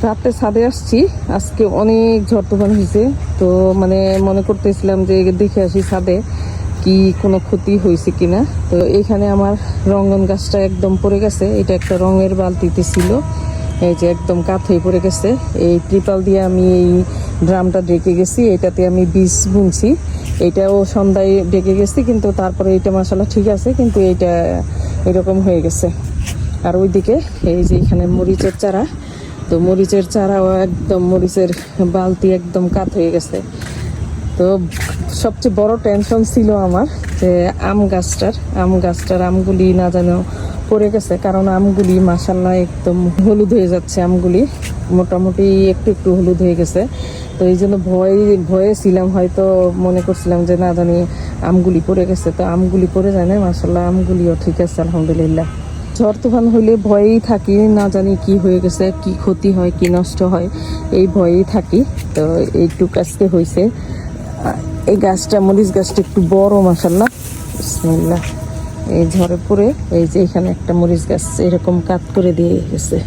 রাতে ছাদে আসছি, আজকে অনেক ঝড় তুফান হয়েছে। তো মানে মনে করতেছিলাম যে দেখে আসি ছাদে কি কোনো ক্ষতি হয়েছে কিনা। তো এখানে আমার রঙ্গন গাছটা একদম পড়ে গেছে। এটা একটা রঙের বালতিতে ছিল, এই যে একদম কাত হয়ে পড়ে গেছে। এই ত্রিপাল দিয়ে আমি এই ড্রামটা ডেকে গেছি, এটাতে আমি বীজ বুনছি। এটাও সন্ধ্যায় ডেকে গেছি, কিন্তু তারপরে এটা মাশাআল্লাহ ঠিক আছে, কিন্তু এইটা এরকম হয়ে গেছে। আর ওইদিকে এই যে এখানে মরিচের চারা, তো মরিচের চারাও একদম, মরিচের বালতি একদম কাত হয়ে গেছে। তো সবচেয়ে বড় টেনশন ছিল আমার যে আম গাছটার আমগুলি না যেন পড়ে গেছে, কারণ আমগুলি মাশাআল্লাহ একদম হলুদ হয়ে যাচ্ছে, আমগুলি মোটামুটি একটু একটু হলুদ হয়ে গেছে। তো এই জন্য ভয়ে ছিলাম, হয়তো মনে করছিলাম যে না জানি আমগুলি পড়ে গেছে। তো আমগুলি পড়ে যায় না, মাশাআল্লাহ আমগুলিও ঠিক আছে আলহামদুলিল্লাহ। ঝড় তুফান হইলে ভয়েই থাকি, না জানি কি হয়ে গেছে, কি ক্ষতি হয়, কি নষ্ট হয়, এই ভয়েই থাকি। তো এইটুক আজকে হয়েছে। এই গাছটা, মরিচ গাছটা একটু বড় মাশাআল্লাহ, বিসমিল্লাহ। এই ঝড়ে পড়ে এই যে এখানে একটা মরিচ গাছ এরকম কাট করে দিয়ে গেছে।